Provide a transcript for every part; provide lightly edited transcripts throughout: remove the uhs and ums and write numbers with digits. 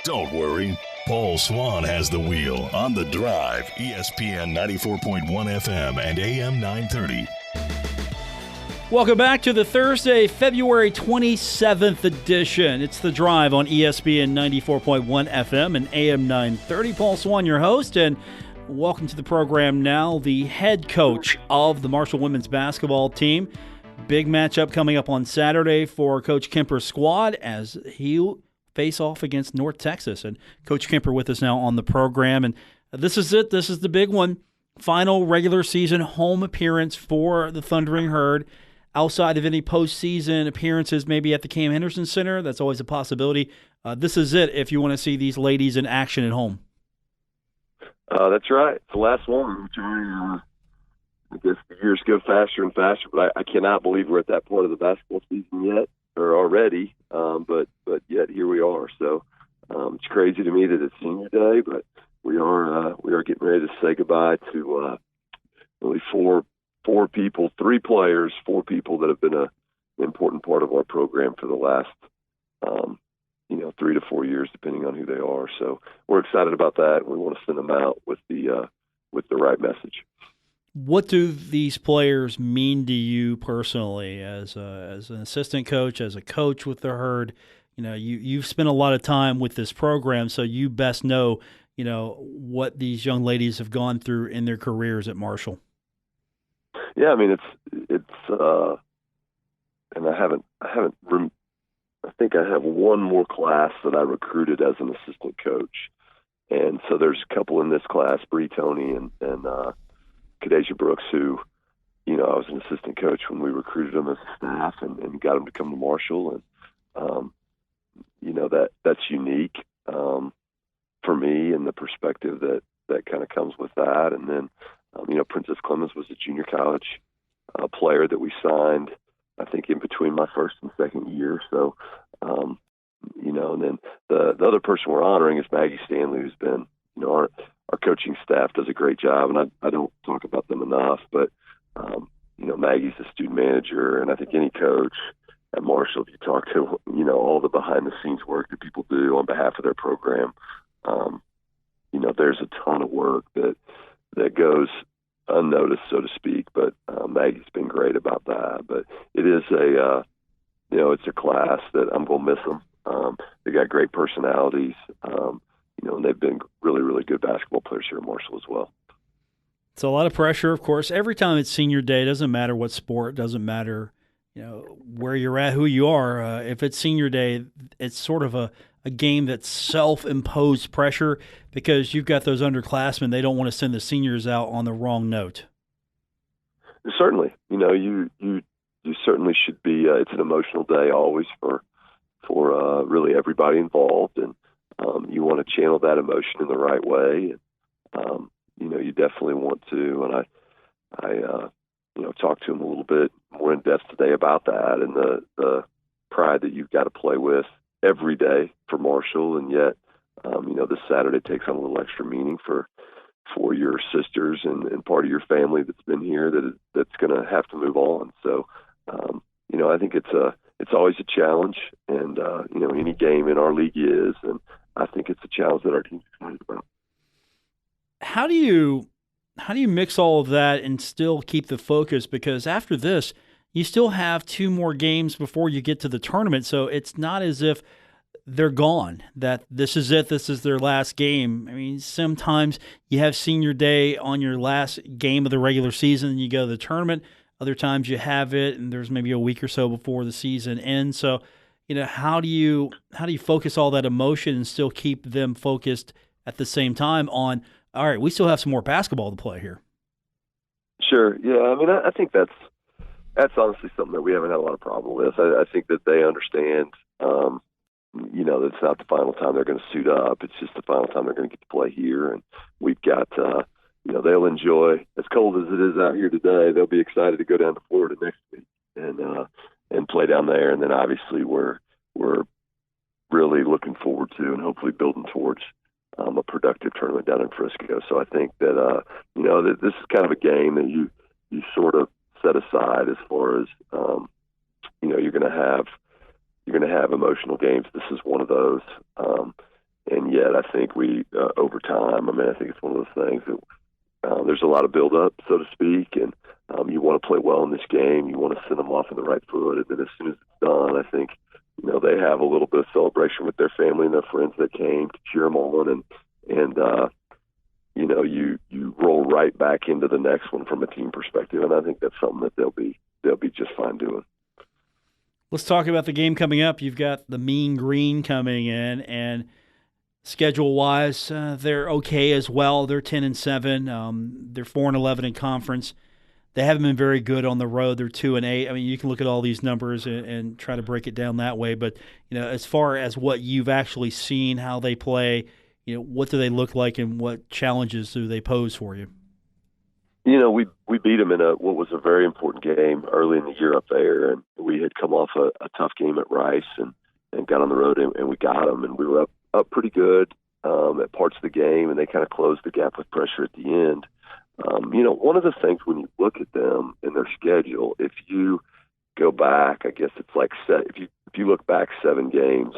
Don't worry. Paul Swann has the wheel on The Drive, ESPN 94.1 FM and AM 930. Welcome back to the Thursday, February 27th edition. It's The Drive on ESPN 94.1 FM and AM 930. Paul Swann, your host, and welcome to the program now. The head coach of the Marshall women's basketball team. Big matchup coming up on Saturday for Coach Kemper's squad as he face off against North Texas. And Coach Kemper with us now on the program. And this is it. This is the big one. Final regular season home appearance for the Thundering Herd. Outside of any postseason appearances, maybe at the Cam Henderson Center, that's always a possibility. This is it if you want to see these ladies in action at home. That's right. It's the last one. I guess the years go faster and faster, but I cannot believe we're at that point of the basketball season yet, or already. But yet here we are. So it's crazy to me that it's senior day, but we are getting ready to say goodbye to really four people, three players, four people that have been an important part of our program for the last 3 to 4 years, depending on who they are. So we're excited about that. We want to send them out with the right message. What do these players mean to you personally as an assistant coach, as a coach with the Herd? You've spent a lot of time with this program, so you best know, what these young ladies have gone through in their careers at Marshall. Yeah, I mean, it's and I think I have one more class that I recruited as an assistant coach. And so there's a couple in this class, Bree, Tony, and Kadeja Brooks, who, I was an assistant coach when we recruited them as a staff and got them to come to Marshall. And, that's unique for me and the perspective that kind of comes with that. And then, Princess Clemens was a junior college player that we signed, I think, in between my first and second year. So, and then the other person we're honoring is Maggie Stanley, who's been, our coaching staff does a great job, and I don't talk about them enough, but, Maggie's the student manager, and I think any coach at Marshall, if you talk to, all the behind-the-scenes work that people do on behalf of their program, there's a ton of work that goes unnoticed, so to speak, but Maggie's been great about that. But it is it's a class that I'm going to miss them. They got great personalities, and they've been really, really good basketball players here at Marshall as well. It's a lot of pressure, of course. Every time it's senior day, it doesn't matter what sport, doesn't matter, where you're at, who you are. If it's senior day, it's sort of a game that's self-imposed pressure because you've got those underclassmen. They don't want to send the seniors out on the wrong note. Certainly. You certainly should be. It's an emotional day always for really everybody involved, and you want to channel that emotion in the right way. And, you definitely want to. And I talked to him a little bit more in depth today about that and the pride that you've got to play with every day for Marshall, and yet, this Saturday takes on a little extra meaning for your sisters and part of your family that's been here that's going to have to move on. So, I think it's always a challenge, and any game in our league is, and I think it's a challenge that our team's excited about. How do you mix all of that and still keep the focus? Because after this, you still have 2 more games before you get to the tournament, so it's not as if they're gone, that this is it, this is their last game. I mean, sometimes you have senior day on your last game of the regular season and you go to the tournament. Other times you have it and there's maybe a week or so before the season ends. So, how do you focus all that emotion and still keep them focused at the same time on, all right, we still have some more basketball to play here? Sure. Yeah. I mean, I think that's honestly something that we haven't had a lot of problem with. I think that they understand, that it's not the final time they're going to suit up. It's just the final time they're going to get to play here. And we've got, they'll enjoy, as cold as it is out here today, they'll be excited to go down to Florida next week and play down there. And then obviously we're really looking forward to and hopefully building towards a productive tournament down in Frisco. So I think that, that this is kind of a game that you sort of set aside as far as, you're going to have emotional games. This is one of those. And I think we, over time, I think it's one of those things that there's a lot of build-up, so to speak, and you want to play well in this game. You want to send them off on the right foot, and then as soon as it's done, I think, they have a little bit of celebration with their family and their friends that came to cheer them on, and you roll right back into the next one from a team perspective, and I think that's something that they'll be just fine doing. Let's talk about the game coming up. You've got the Mean Green coming in, and schedule-wise, they're okay as well. They're 10-7. They're 4-11 in conference. They haven't been very good on the road. They're 2-8. I mean, you can look at all these numbers and try to break it down that way. But as far as what you've actually seen, how they play, what do they look like, and what challenges do they pose for you? We beat them in what was a very important game early in the year up there, and we had come off a tough game at Rice and got on the road and we got them, and we were up pretty good at parts of the game, and they kind of closed the gap with pressure at the end. One of the things when you look at them and their schedule, if you go back, I guess it's like if you look back 7 games,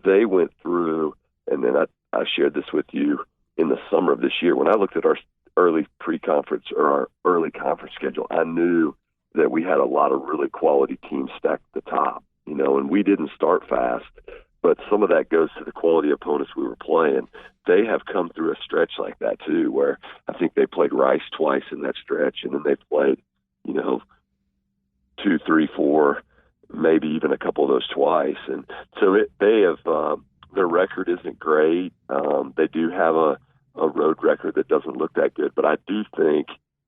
they went through, and then I shared this with you in the summer of this year. When I looked at our early pre-conference or our early conference schedule, I knew that we had a lot of really quality teams stacked at the top, and we didn't start fast, but some of that goes to the quality opponents we were playing. They have come through a stretch like that too, where I think they played Rice twice in that stretch, and then they played, 2, 3, 4, maybe even a couple of those twice. And so they have, their record isn't great. They do have a road record that doesn't look that good, but I do think,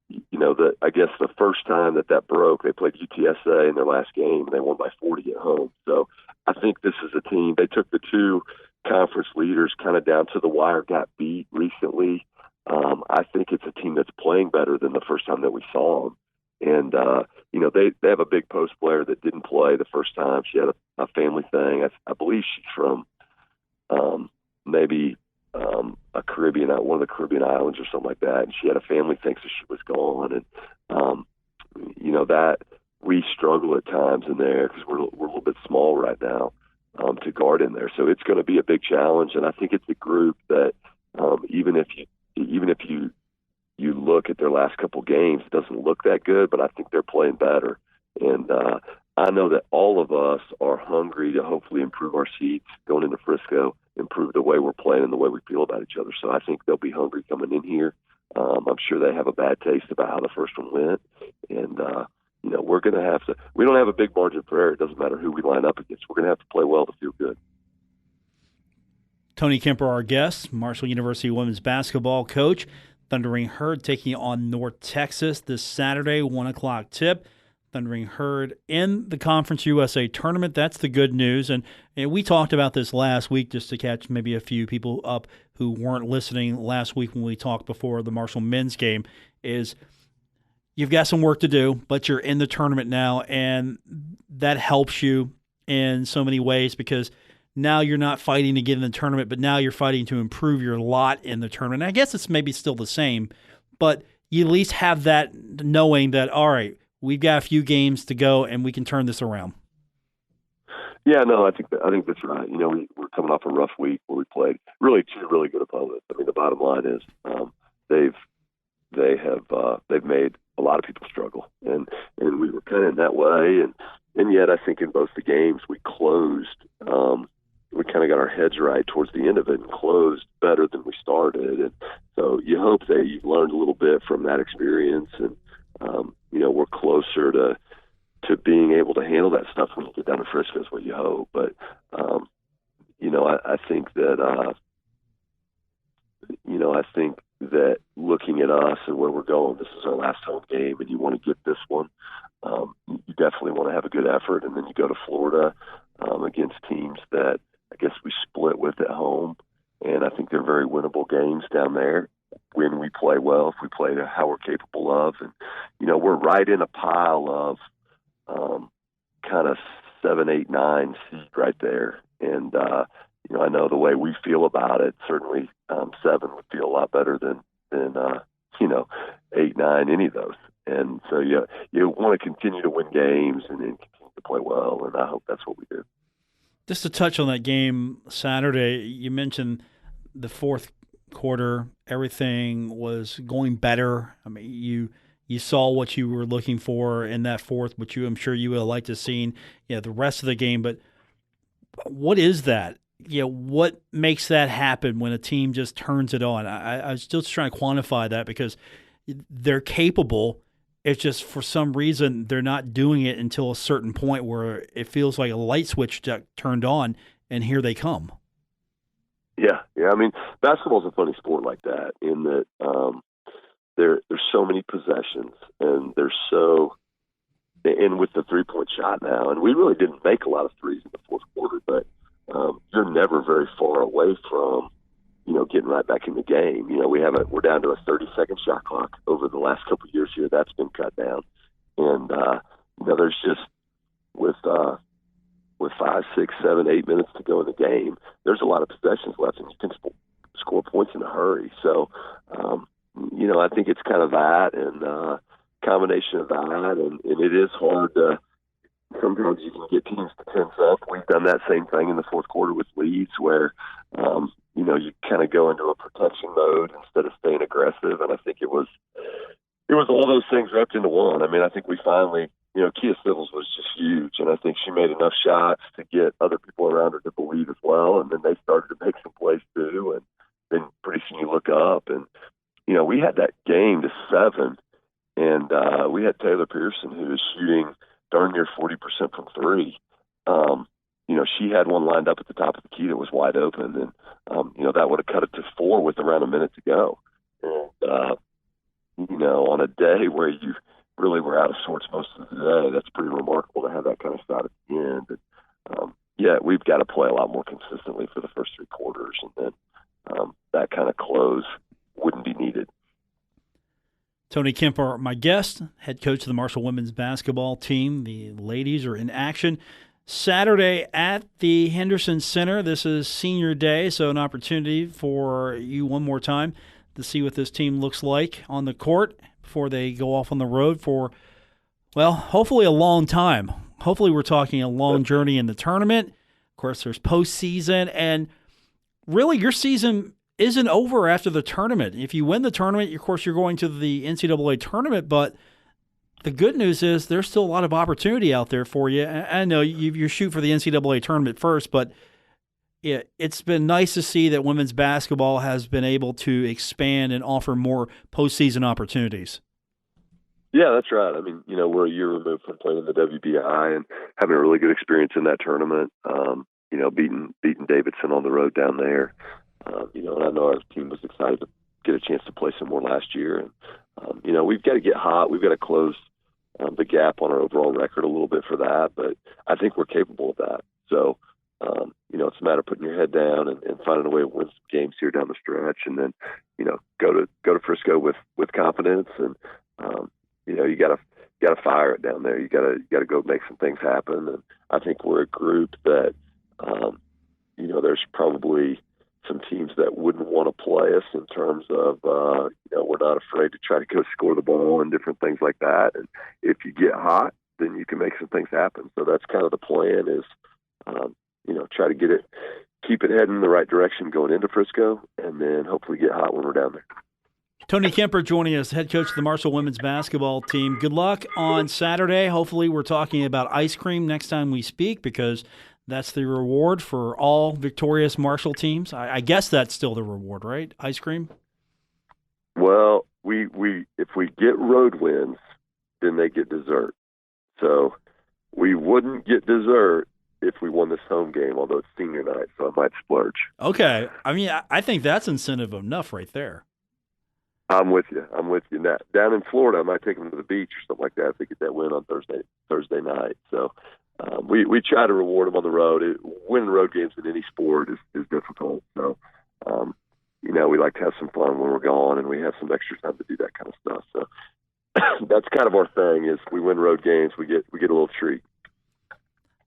that I guess the first time that broke, they played UTSA in their last game, and they won by 40 at home. So I think this is a team. They took the 2 conference leaders kind of down to the wire, got beat recently. I think it's a team that's playing better than the first time that we saw them. And, they have a big post player that didn't play the first time. She had a family thing. I believe she's from maybe a Caribbean, one of the Caribbean islands or something like that. And she had a family thing, so she was gone. And, that we struggle at times in there because we're a little bit small right now to guard in there. So it's going to be a big challenge. And I think it's a group that even if you look at their last couple games, it doesn't look that good, but I think they're playing better. And I know that all of us are hungry to hopefully improve our seats going into Frisco, improve the way we're playing and the way we feel about each other. So I think they'll be hungry coming in here. I'm sure they have a bad taste about how the first one went. And, we're going to have to – we don't have a big margin for error. It doesn't matter who we line up against. We're going to have to play well to feel good. Tony Kemper, our guest, Marshall University women's basketball coach. Thundering Herd taking on North Texas this Saturday, 1 o'clock tip. Thundering Herd in the Conference USA tournament. That's the good news. And we talked about this last week just to catch maybe a few people up who weren't listening last week when we talked before the Marshall men's game, is you've got some work to do, but you're in the tournament now, and that helps you in so many ways because now you're not fighting to get in the tournament, but now you're fighting to improve your lot in the tournament. And I guess it's maybe still the same, but you at least have that knowing that, all right, we've got a few games to go and we can turn this around. Yeah, no, I think that's right. We're coming off a rough week where we played really 2 really good opponents. I mean, the bottom line is they've made a lot of people struggle, and we were kind of in that way, and yet I think in both the games we closed. We kind of got our heads right towards the end of it and closed better than we started, and so you hope that you've learned a little bit from that experience, and we're closer to being able to handle that stuff when you get down to Frisco is what you hope. But I think that I think that looking at us and where we're going, this is our last home game, and you want to get this one. You definitely want to have a good effort, and then you go to Florida against teams that I guess we split with at home, and I think they're very winnable games down there when we play well, if we play to how we're capable of. And, we're right in a pile of kind of 7, 8, 9 seed right there. And, I know the way we feel about it, certainly 7 would feel a lot better than 8, 9, any of those. And so you want to continue to win games and then continue to play well, and I hope that's what we do. Just to touch on that game Saturday, you mentioned the fourth quarter, everything was going better. I mean, you saw what you were looking for in that fourth, which I'm sure you would have liked to have seen, the rest of the game. But what is that? What makes that happen when a team just turns it on? I was still trying to quantify that because they're capable. It's just for some reason they're not doing it until a certain point where it feels like a light switch turned on, and here they come. Yeah. I mean, basketball's a funny sport like that in that there's so many possessions, and and with the 3-point shot now, and we really didn't make a lot of threes in the fourth quarter, but you're never very far away from, getting right back in the game. We're down to a 30-second shot clock over the last couple of years here. That's been cut down, and there's just with 5, 6, 7, 8 minutes to go in the game, there's a lot of possessions left, and you can score points in a hurry. So, I think it's kind of that and combination of that, and it is hard to. Sometimes you can get teams to tense up. We've done that same thing in the fourth quarter with leads where, you kind of go into a protection mode instead of staying aggressive. And I think it was all those things wrapped into one. I mean, I think we finally, Kia Civils was just huge. And I think she made enough shots to get other people around her to believe as well. And then they started to make some plays too. And then pretty soon you look up and, we had that game to 7. And we had Taylor Pearson who was shooting darn near 40% from 3. She had one lined up at the top of the key that was wide open, and that would have cut it to 4 with around a minute to go. And on a day where you really were out of sorts most of the day, that's pretty remarkable to have that kind of shot at the end. And, we've got to play a lot more consistently for the first 3 quarters, and then that kind of close wouldn't be needed. Tony Kemper, my guest, head coach of the Marshall women's basketball team. The ladies are in action Saturday at the Henderson Center. This is senior day, so an opportunity for you one more time to see what this team looks like on the court before they go off on the road for, well, hopefully a long time. Hopefully we're talking a long journey in the tournament. Of course, there's postseason, and really your season isn't over after the tournament. If you win the tournament, of course, you're going to the NCAA tournament, but the good news is there's still a lot of opportunity out there for you. I know you shoot for the NCAA tournament first, but it's been nice to see that women's basketball has been able to expand and offer more postseason opportunities. Yeah, that's right. I mean, we're a year removed from playing in the WBI and having a really good experience in that tournament, beating Davidson on the road down there. And I know our team was excited to get a chance to play some more last year. And, we've got to get hot. We've got to close the gap on our overall record a little bit for that. But I think we're capable of that. So, it's a matter of putting your head down and finding a way to win some games here down the stretch. And then, go to Frisco with confidence. And, you got to fire it down there. You got to go make some things happen. And I think we're a group that, there's probably some teams that wouldn't want to play us in terms of, we're not afraid to try to go score the ball and different things like that. And if you get hot, then you can make some things happen. So that's kind of the plan is, try to keep it heading in the right direction going into Frisco, and then hopefully get hot when we're down there. Tony Kemper joining us, head coach of the Marshall women's basketball team. Good luck on Saturday. Hopefully we're talking about ice cream next time we speak, because that's the reward for all victorious Marshall teams. I guess that's still the reward, right? Ice cream? Well, we if we get road wins, then they get dessert. So we wouldn't get dessert if we won this home game, although it's senior night, so I might splurge. Okay. I mean, I think that's incentive enough right there. I'm with you. Now, down in Florida, I might take them to the beach or something like that if they get that win on Thursday night. So we try to reward them on the road. Winning road games in any sport is difficult. So, we like to have some fun when we're gone, and we have some extra time to do that kind of stuff. So that's kind of our thing is we win road games, we get a little treat.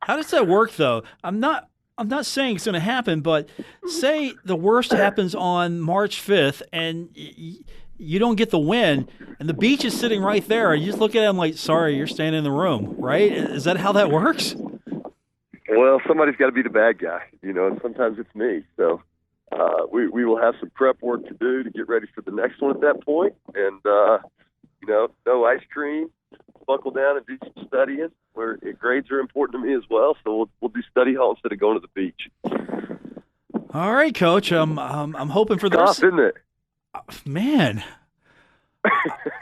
How does that work, though? I'm not saying it's going to happen, but say the worst happens on March 5th, and you don't get the win, and the beach is sitting right there. You just look at him like, sorry, you're staying in the room, right? Is that how that works? Well, somebody's got to be the bad guy, and sometimes it's me. So we will have some prep work to do to get ready for the next one at that point. And, no ice cream, buckle down and do some studying. Grades are important to me as well, so we'll do study hall instead of going to the beach. All right, Coach. I'm hoping for this. Tough, isn't it? Man,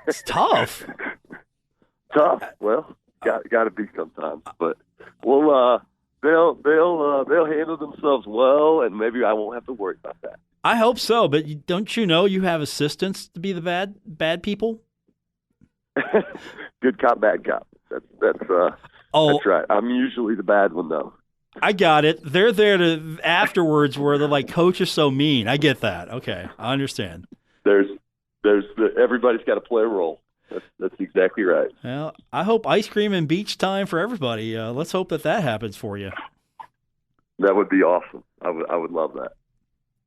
it's tough. Tough. Well, got to be sometimes, but we'll they'll handle themselves well, and maybe I won't have to worry about that. I hope so, but don't you know you have assistants to be the bad people? Good cop, bad cop. That's right. I'm usually the bad one, though. I got it. They're there to afterwards where they're like, Coach is so mean. I get that. Okay, I understand. Everybody's got to play a role. That's exactly right. Well, I hope ice cream and beach time for everybody. Let's hope that happens for you. That would be awesome. I would love that.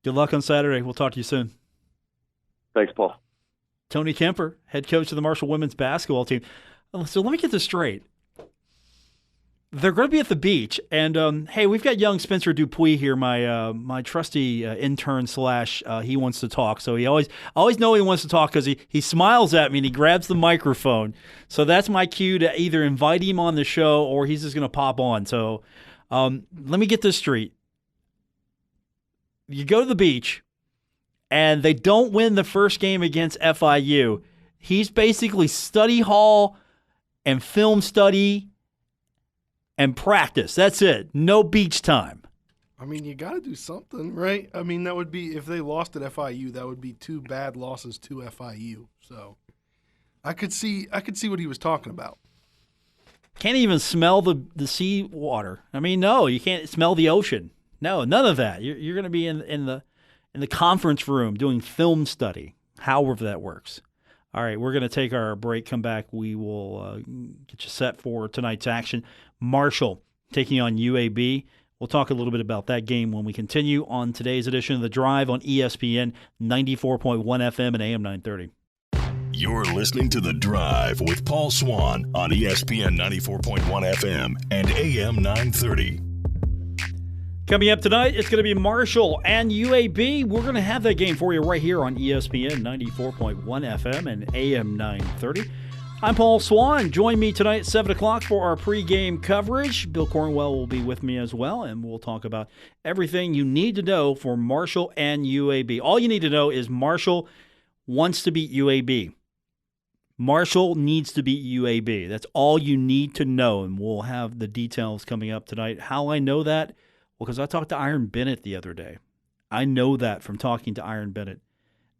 Good luck on Saturday. We'll talk to you soon. Thanks, Paul. Tony Kemper, head coach of the Marshall women's basketball team. So let me get this straight. They're going to be at the beach, and hey, we've got young Spencer Dupuis here, my trusty intern / he wants to talk. So he always know he wants to talk because he smiles at me and he grabs the microphone. So that's my cue to either invite him on the show or he's just going to pop on. So let me get this straight. You go to the beach, and they don't win the first game against FIU. He's basically study hall and film study and practice. That's it. No beach time. I mean, you got to do something, right? I mean, that would be, if they lost at FIU, that would be 2 bad losses to FIU. So I could see what he was talking about. Can't even smell the sea water. I mean, no, you can't smell the ocean. No, none of that. You're going to be in the conference room doing film study, however that works. All right, we're going to take our break, come back. We will get you set for tonight's action. Marshall taking on UAB. We'll talk a little bit about that game when we continue on today's edition of The Drive on ESPN 94.1 FM and AM 930. You're listening to The Drive with Paul Swann on ESPN 94.1 FM and AM 930. Coming up tonight, it's going to be Marshall and UAB. We're going to have that game for you right here on ESPN 94.1 FM and AM 930. I'm Paul Swann. Join me tonight at 7 o'clock for our pregame coverage. Bill Cornwell will be with me as well, and we'll talk about everything you need to know for Marshall and UAB. All you need to know is Marshall wants to beat UAB. Marshall needs to beat UAB. That's all you need to know, and we'll have the details coming up tonight. How I know that? Well, because I talked to Iron Bennett the other day. I know that from talking to Iron Bennett.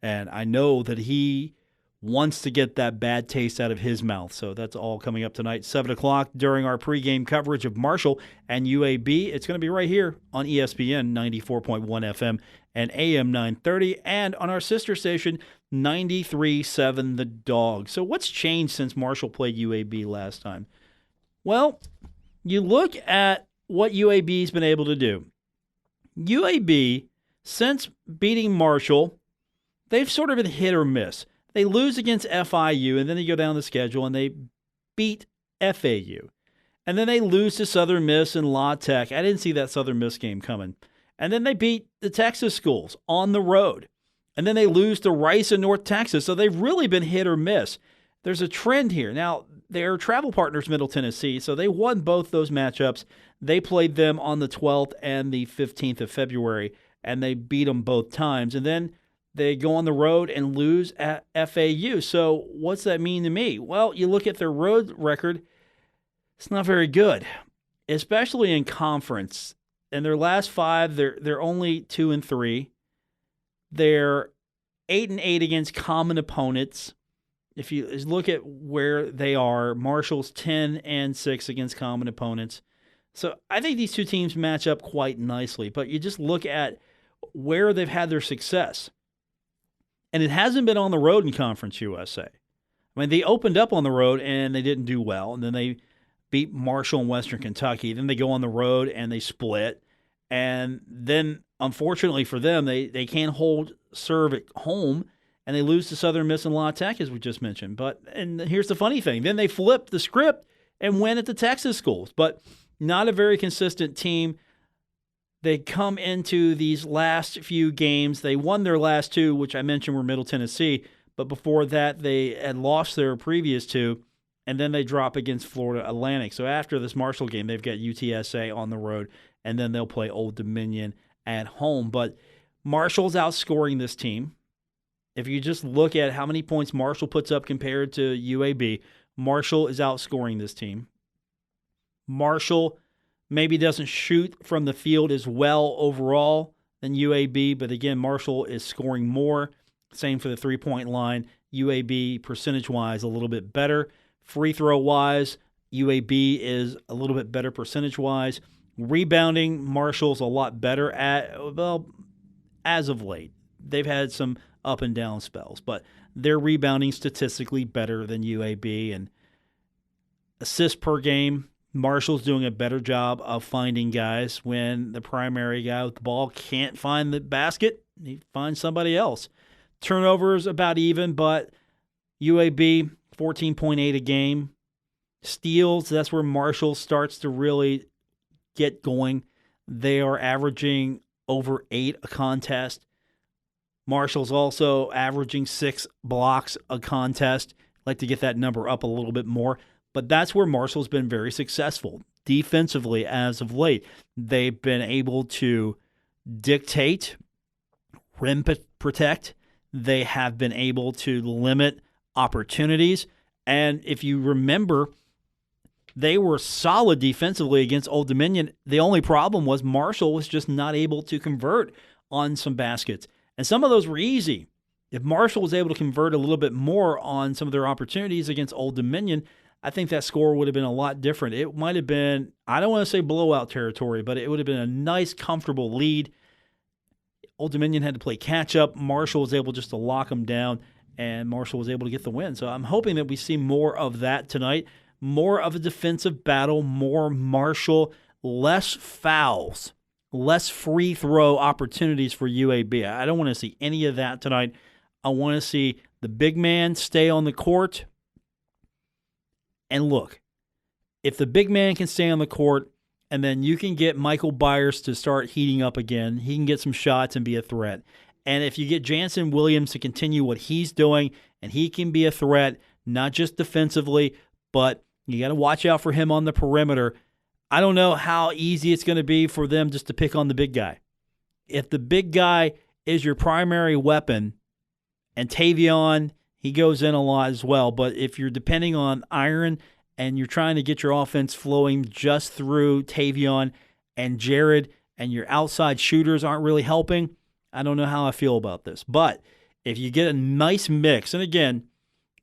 And I know that he wants to get that bad taste out of his mouth. So that's all coming up tonight, 7 o'clock, during our pregame coverage of Marshall and UAB. It's going to be right here on ESPN 94.1 FM and AM 930, and on our sister station, 93.7 The Dog. So what's changed since Marshall played UAB last time? Well, you look at what UAB's been able to do. UAB, since beating Marshall, they've sort of been hit or miss. They lose against FIU, and then they go down the schedule, and they beat FAU. And then they lose to Southern Miss and La Tech. I didn't see that Southern Miss game coming. And then they beat the Texas schools on the road. And then they lose to Rice and North Texas. So they've really been hit or miss. There's a trend here. Now, they're travel partners, Middle Tennessee, so they won both those matchups. They played them on the 12th and the 15th of February, and they beat them both times. And then they go on the road and lose at FAU. So what's that mean to me? Well, you look at their road record, it's not very good, especially in conference. In their last 5, they're only 2-3. They're 8-8 against common opponents. If you look at where they are, Marshall's 10-6 against common opponents. So I think these two teams match up quite nicely. But you just look at where they've had their success. And it hasn't been on the road in Conference USA. I mean, they opened up on the road and they didn't do well. And then they beat Marshall and Western Kentucky. Then they go on the road and they split. And then, unfortunately for them, they can't hold serve at home. And they lose to Southern Miss and La Tech, as we just mentioned. And here's the funny thing. Then they flip the script and win at the Texas schools. But not a very consistent team. they come into these last few games. They won their last two, which I mentioned were Middle Tennessee, but before that they had lost their previous two, and then they drop against Florida Atlantic. So after this Marshall game, they've got UTSA on the road, and then they'll play Old Dominion at home. But Marshall's outscoring this team. If you just look at how many points Marshall puts up compared to UAB, Marshall is outscoring this team. Marshall maybe doesn't shoot from the field as well overall than UAB, but again, Marshall is scoring more. Same for the three-point line. UAB, percentage-wise, a little bit better. Free throw-wise, UAB is a little bit better percentage-wise. Rebounding, Marshall's a lot better as of late. They've had some up and down spells, but they're rebounding statistically better than UAB. And assists per game, Marshall's doing a better job of finding guys when the primary guy with the ball can't find the basket. He finds somebody else. Turnovers about even, but UAB 14.8 a game. Steals, that's where Marshall starts to really get going. They are averaging over 8 a contest. Marshall's also averaging 6 blocks a contest. I'd like to get that number up a little bit more. But that's where Marshall's been very successful defensively as of late. They've been able to dictate, rim protect. They have been able to limit opportunities. And if you remember, they were solid defensively against Old Dominion. The only problem was Marshall was just not able to convert on some baskets. And some of those were easy. If Marshall was able to convert a little bit more on some of their opportunities against Old Dominion, I think that score would have been a lot different. It might have been, I don't want to say blowout territory, but it would have been a nice, comfortable lead. Old Dominion had to play catch-up. Marshall was able just to lock them down, and Marshall was able to get the win. So I'm hoping that we see more of that tonight, more of a defensive battle, more Marshall, less fouls, less free throw opportunities for UAB. I don't want to see any of that tonight. I want to see the big man stay on the court. And look, if the big man can stay on the court and then you can get Michael Byers to start heating up again, he can get some shots and be a threat. And if you get Jansen Williams to continue what he's doing and he can be a threat, not just defensively, but you got to watch out for him on the perimeter. I don't know how easy it's going to be for them just to pick on the big guy. If the big guy is your primary weapon, and Tavion, he goes in a lot as well, but if you're depending on Iron and you're trying to get your offense flowing just through Tavion and Jared and your outside shooters aren't really helping, I don't know how I feel about this. But if you get a nice mix, and again,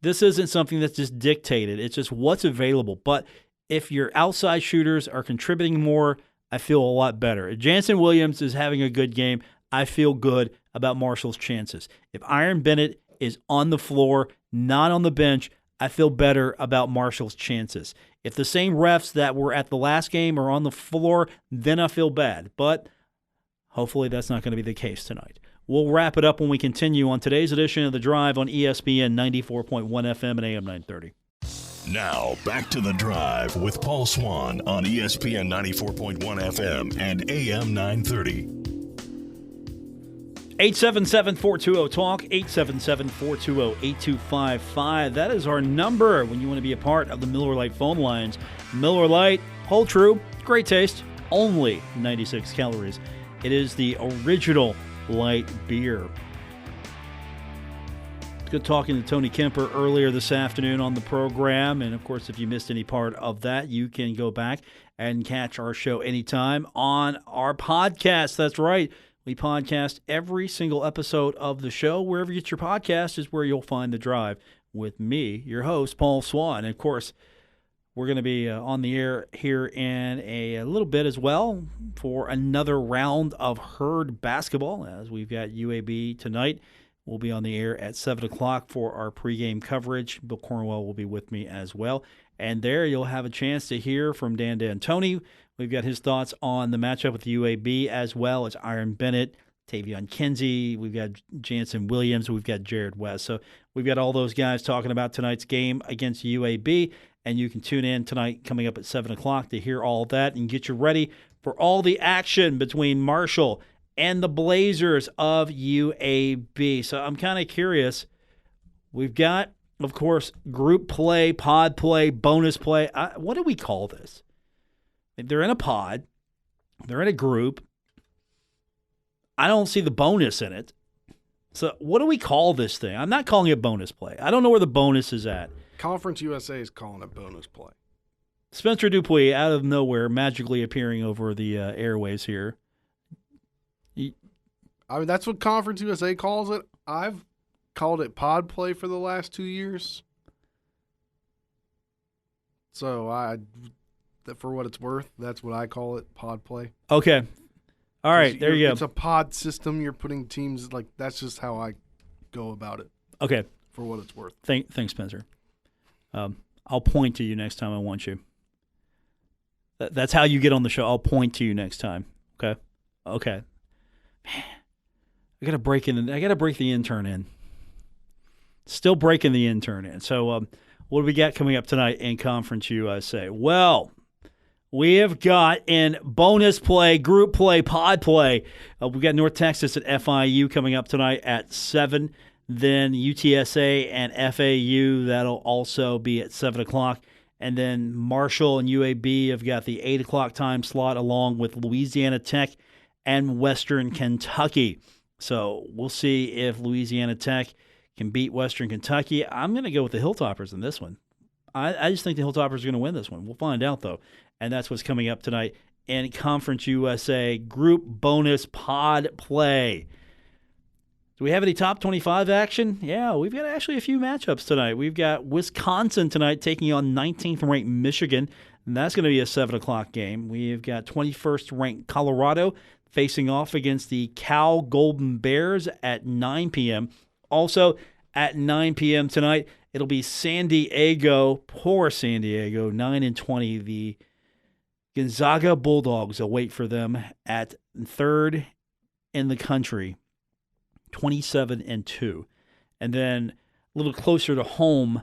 this isn't something that's just dictated, it's just what's available. But if your outside shooters are contributing more, I feel a lot better. If Jansen Williams is having a good game, I feel good about Marshall's chances. If Iron Bennett is on the floor, not on the bench, I feel better about Marshall's chances. If the same refs that were at the last game are on the floor, then I feel bad. But hopefully that's not going to be the case tonight. We'll wrap it up when we continue on today's edition of The Drive on ESPN 94.1 FM and AM 930. Now, back to The Drive with Paul Swann on ESPN 94.1 FM and AM 930. 877-420-TALK, 877-420-8255. That is our number when you want to be a part of the Miller Lite phone lines. Miller Lite, hold true, great taste, only 96 calories. It is the original light beer. Good talking to Tony Kemper earlier this afternoon on the program. And, of course, if you missed any part of that, you can go back and catch our show anytime on our podcast. That's right. We podcast every single episode of the show. Wherever you get your podcast is where you'll find The Drive with me, your host, Paul Swann. And, of course, we're going to be on the air here in a little bit as well for another round of Herd basketball, as we've got UAB tonight. We'll be on the air at 7 o'clock for our pregame coverage. Bill Cornwell will be with me as well. And there you'll have a chance to hear from Dan D'Antoni. We've got his thoughts on the matchup with UAB, as well as Iron Bennett, Tavion Kinsey. We've got Jansen Williams. We've got Jared West. So we've got all those guys talking about tonight's game against UAB. And you can tune in tonight coming up at 7 o'clock to hear all of that and get you ready for all the action between Marshall and the Blazers of UAB. So I'm kind of curious. We've got, of course, group play, pod play, bonus play. What do we call this? They're in a pod. They're in a group. I don't see the bonus in it. So what do we call this thing? I'm not calling it bonus play. I don't know where the bonus is at. Conference USA is calling it bonus play. Spencer Dupuis, out of nowhere, magically appearing over the airways here. I mean, that's what Conference USA calls it. I've called it pod play for the last 2 years. So for what it's worth, that's what I call it, pod play. Okay. All right, there you go. It's a pod system. You're putting teams, like, that's just how I go about it. Okay. For what it's worth. Thanks, Spencer. I'll point to you next time I want you. That's how you get on the show. I'll point to you next time. Okay? Okay. Man, I got to break the intern in. Still breaking the intern in. So what do we got coming up tonight in Conference USA? Well, we have got in bonus play, group play, pod play. We've got North Texas at FIU coming up tonight at 7. Then UTSA and FAU, that'll also be at 7 o'clock. And then Marshall and UAB have got the 8 o'clock time slot along with Louisiana Tech and Western Kentucky. So we'll see if Louisiana Tech can beat Western Kentucky. I'm going to go with the Hilltoppers in this one. I just think the Hilltoppers are going to win this one. We'll find out, though. And that's what's coming up tonight in Conference USA Group Bonus Pod Play. Do we have any top 25 action? Yeah, we've got actually a few matchups tonight. We've got Wisconsin tonight taking on 19th-ranked Michigan, and that's going to be a 7 o'clock game. We've got 21st-ranked Colorado facing off against the Cal Golden Bears at 9 p.m. Also at 9 p.m. tonight, it'll be San Diego, poor San Diego, 9-20. The Gonzaga Bulldogs await for them at 3rd in the country, 27-2. And then a little closer to home,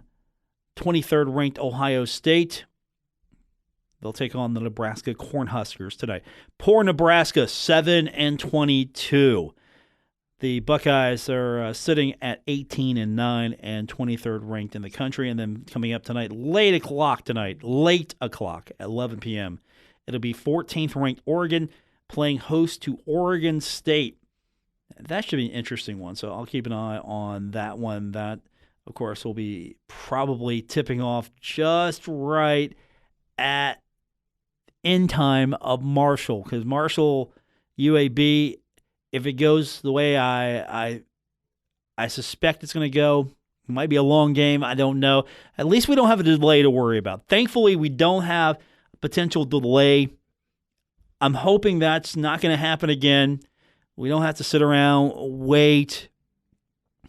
23rd ranked Ohio State. They'll take on the Nebraska Cornhuskers tonight. Poor Nebraska, 7-22. The Buckeyes are sitting at 18-9 and 23rd ranked in the country. And then coming up tonight, late o'clock at 11 p.m., it'll be 14th ranked Oregon playing host to Oregon State. That should be an interesting one, so I'll keep an eye on that one. That, of course, will be probably tipping off just right at end time of Marshall, because Marshall UAB, if it goes the way I suspect it's going to go, it might be a long game. I don't know. At least we don't have a delay to worry about. Thankfully, we don't have a potential delay. I'm hoping that's not going to happen again. We don't have to sit around, wait,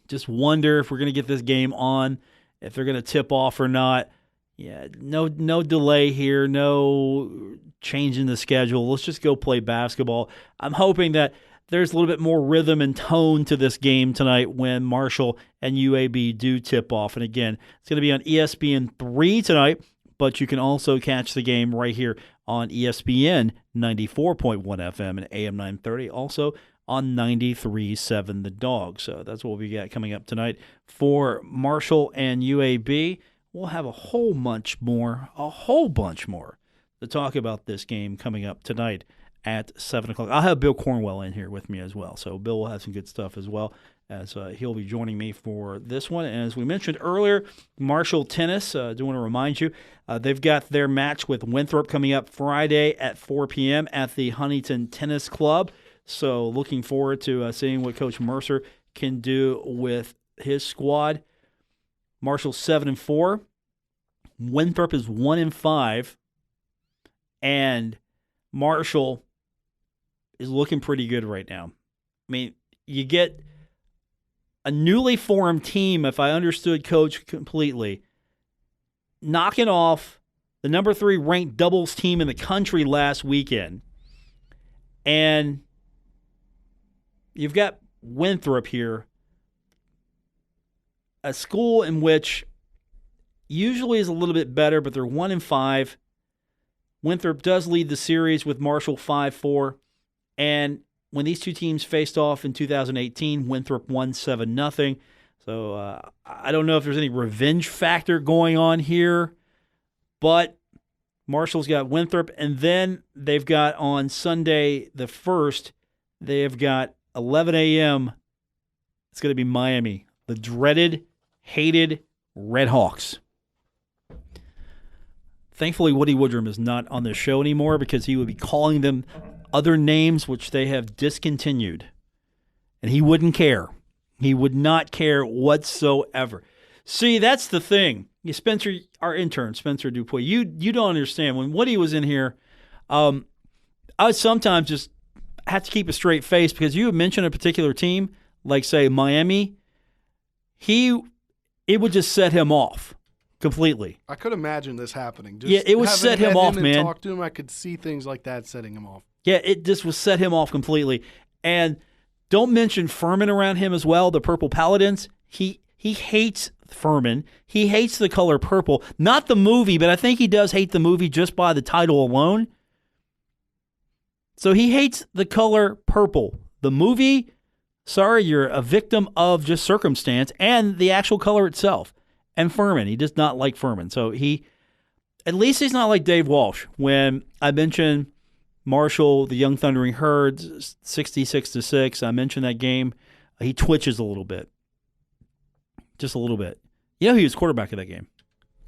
just wonder if we're going to get this game on, if they're going to tip off or not. Yeah, no delay here, no change in the schedule. Let's just go play basketball. I'm hoping that there's a little bit more rhythm and tone to this game tonight when Marshall and UAB do tip off. And again, it's going to be on ESPN 3 tonight, but you can also catch the game right here on ESPN 94.1 FM and AM 930. Also on 93.7 The Dog. So that's what we got coming up tonight for Marshall and UAB. We'll have a whole bunch more to talk about this game coming up tonight at 7 o'clock. I'll have Bill Cornwell in here with me as well. So Bill will have some good stuff as well, as he'll be joining me for this one. And as we mentioned earlier, Marshall Tennis, I do want to remind you, they've got their match with Winthrop coming up Friday at 4 p.m. at the Huntington Tennis Club. So looking forward to seeing what Coach Mercer can do with his squad. Marshall's 7-4. Winthrop is 1-5. And Marshall is looking pretty good right now. I mean, you get a newly formed team, if I understood Coach completely, knocking off the number 3 ranked doubles team in the country last weekend. And you've got Winthrop here, a school in which usually is a little bit better, but they're 1-5. Winthrop does lead the series with Marshall 5-4. And when these two teams faced off in 2018, Winthrop won 7-0. So I don't know if there's any revenge factor going on here, but Marshall's got Winthrop. And then they've got on Sunday the 1st, they have got 11 a.m. It's going to be Miami, the dreaded, hated Red Hawks. Thankfully, Woody Woodrum is not on the show anymore because he would be calling them other names which they have discontinued. And he wouldn't care. He would not care whatsoever. See, that's the thing. Spencer, our intern, Spencer Dupuy, you don't understand. When Woody was in here, I would sometimes just have to keep a straight face because you would mention a particular team, like, say, Miami. It would just set him off completely. I could imagine this happening. Yeah, it would set him off, man. Talk to him, I could see things like that setting him off. Yeah, it just would set him off completely. And don't mention Furman around him as well, the Purple Paladins. He hates Furman. He hates the color purple. Not the movie, but I think he does hate the movie just by the title alone. So he hates the color purple. The movie, sorry, you're a victim of just circumstance and the actual color itself. And Furman, he does not like Furman. So at least he's not like Dave Walsh. When I mentioned Marshall, the Young Thundering Herd, 66-6, I mentioned that game, he twitches a little bit. Just a little bit. You know he was quarterback of that game.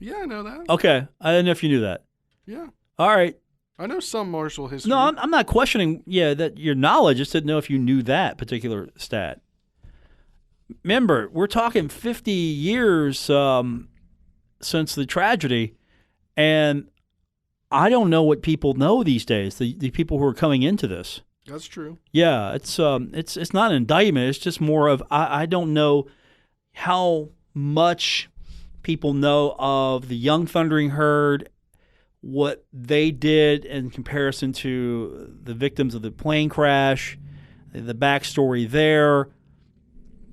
Yeah, I know that. Okay. I didn't know if you knew that. Yeah. All right. I know some Marshall history. No, I'm not questioning that your knowledge. I just didn't know if you knew that particular stat. Remember, we're talking 50 years since the tragedy, and I don't know what people know these days, the people who are coming into this. That's true. Yeah, it's not an indictment. It's just more of I don't know how much people know of the Young Thundering Herd, what they did in comparison to the victims of the plane crash, the backstory there.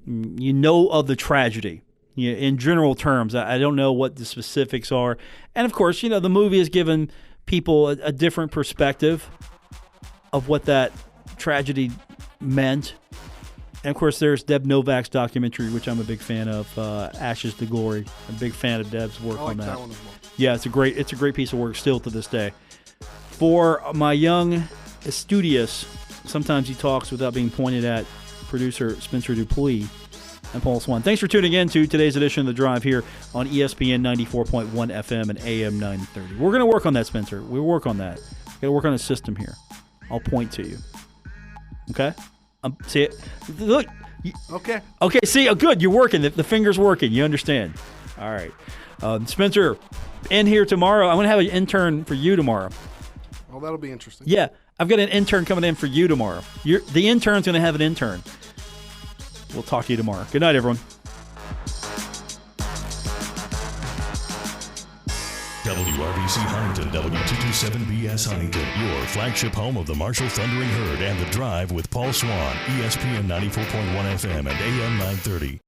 You know of the tragedy. In general terms, I don't know what the specifics are. And, of course, the movie has given people a different perspective of what that tragedy meant. And, of course, there's Deb Novak's documentary, which I'm a big fan of, Ashes to Glory. I'm a big fan of Deb's work on that. One as well. Yeah, it's a great piece of work still to this day. For my young, studious, sometimes he talks without being pointed at, producer Spencer Dupuy and Paul Swann. Thanks for tuning in to today's edition of The Drive here on ESPN 94.1 FM and AM 930. We're going to work on that, Spencer. We'll work on that. We're going to work on a system here. I'll point to you. Okay? See it? Look. Okay. Okay, see? Oh, good. You're working. The finger's working. You understand. All right. Spencer, in here tomorrow. I'm going to have an intern for you tomorrow. Well, that'll be interesting. Yeah. I've got an intern coming in for you tomorrow. The intern's going to have an intern. We'll talk to you tomorrow. Good night, everyone. WRBC Huntington, W227BS Huntington, your flagship home of the Marshall Thundering Herd and The Drive with Paul Swann, ESPN 94.1 FM and AM 930.